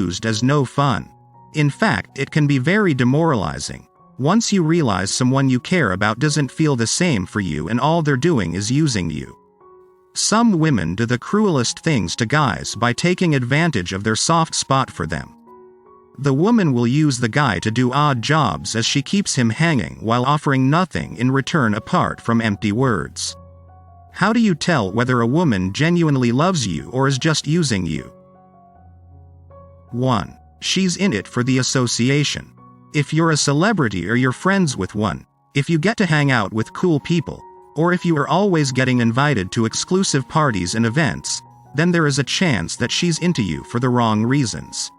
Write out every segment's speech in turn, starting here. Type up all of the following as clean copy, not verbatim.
used as no fun. In fact, it can be very demoralizing. Once you realize someone you care about doesn't feel the same for you and all they're doing is using you. Some women do the cruelest things to guys by taking advantage of their soft spot for them. The woman will use the guy to do odd jobs as she keeps him hanging while offering nothing in return apart from empty words. How do you tell whether a woman genuinely loves you or is just using you? 1. She's in it for the association. If you're a celebrity or you're friends with one, if you get to hang out with cool people, or if you are always getting invited to exclusive parties and events, then there is a chance that she's into you for the wrong reasons.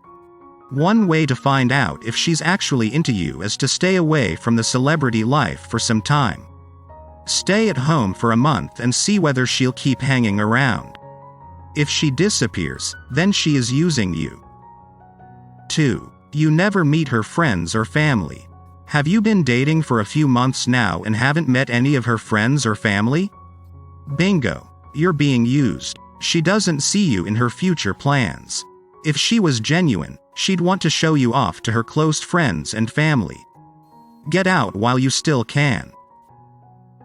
One way to find out if she's actually into you is to stay away from the celebrity life for some time. Stay at home for a month and see whether she'll keep hanging around. If she disappears, then she is using you. 2. You never meet her friends or family. Have you been dating for a few months now and haven't met any of her friends or family? Bingo. You're being used. She doesn't see you in her future plans. If she was genuine, she'd want to show you off to her close friends and family. Get out while you still can.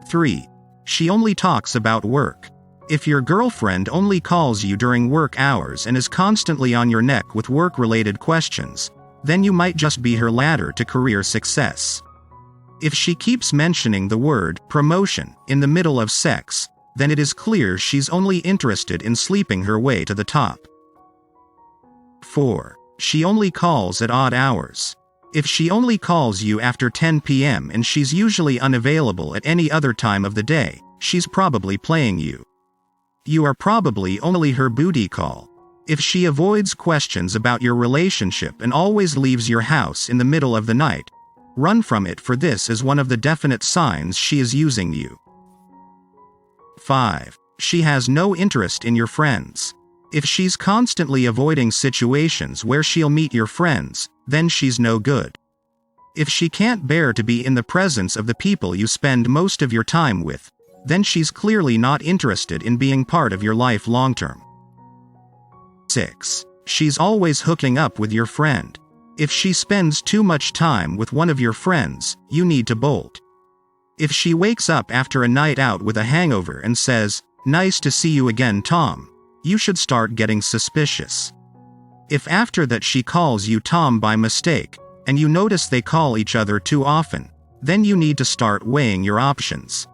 3. She only talks about work. If your girlfriend only calls you during work hours and is constantly on your neck with work-related questions, then you might just be her ladder to career success. If she keeps mentioning the word promotion in the middle of sex, then it is clear she's only interested in sleeping her way to the top. 4. She only calls at odd hours. If she only calls you after 10 p.m. and she's usually unavailable at any other time of the day, she's probably playing you. You are probably only her booty call. If she avoids questions about your relationship and always leaves your house in the middle of the night, run from it, for this is one of the definite signs she is using you. 5. She has no interest in your friends. If she's constantly avoiding situations where she'll meet your friends, then she's no good. If she can't bear to be in the presence of the people you spend most of your time with, then she's clearly not interested in being part of your life long-term. 6. She's always hooking up with your friend. If she spends too much time with one of your friends, you need to bolt. If she wakes up after a night out with a hangover and says, "Nice to see you again, Tom," you should start getting suspicious. If after that she calls you Tom by mistake, and you notice they call each other too often, then you need to start weighing your options.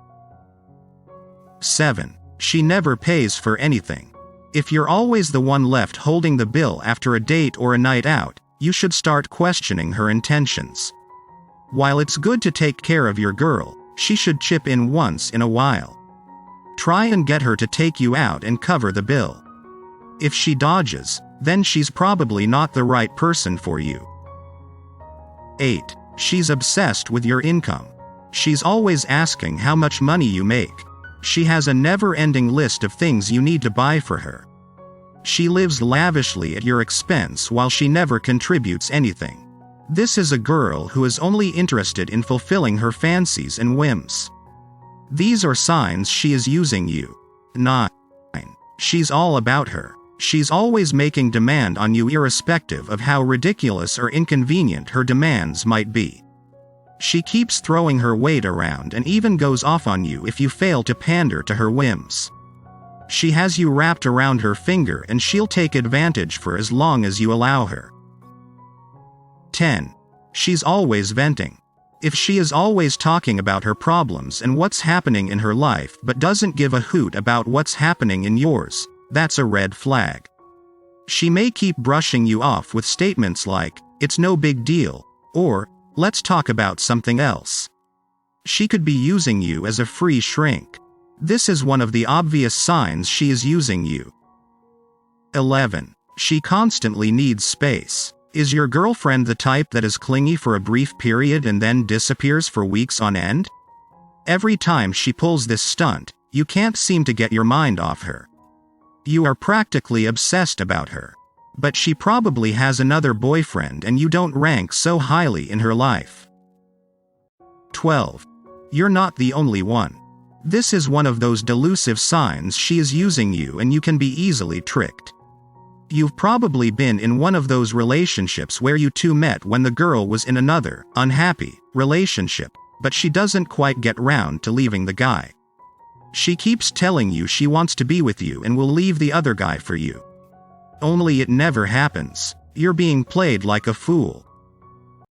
7. She never pays for anything. If you're always the one left holding the bill after a date or a night out, you should start questioning her intentions. While it's good to take care of your girl, she should chip in once in a while. Try and get her to take you out and cover the bill. If she dodges, then she's probably not the right person for you. 8. She's obsessed with your income. She's always asking how much money you make. She has a never-ending list of things you need to buy for her. She lives lavishly at your expense while she never contributes anything. This is a girl who is only interested in fulfilling her fancies and whims. These are signs she is using you. 9. She's all about her. She's always making demand on you irrespective of how ridiculous or inconvenient her demands might be. She keeps throwing her weight around and even goes off on you if you fail to pander to her whims. She has you wrapped around her finger and she'll take advantage for as long as you allow her. 10. She's always venting. If she is always talking about her problems and what's happening in her life but doesn't give a hoot about what's happening in yours, that's a red flag. She may keep brushing you off with statements like, "It's no big deal," or, "Let's talk about something else." She could be using you as a free shrink. This is one of the obvious signs she is using you. 11. She constantly needs space. Is your girlfriend the type that is clingy for a brief period and then disappears for weeks on end? Every time she pulls this stunt, you can't seem to get your mind off her. You are practically obsessed about her. But she probably has another boyfriend and you don't rank so highly in her life. 12. You're not the only one. This is one of those delusive signs she is using you and you can be easily tricked. You've probably been in one of those relationships where you two met when the girl was in another, unhappy, relationship, but she doesn't quite get round to leaving the guy. She keeps telling you she wants to be with you and will leave the other guy for you. Only it never happens. You're being played like a fool.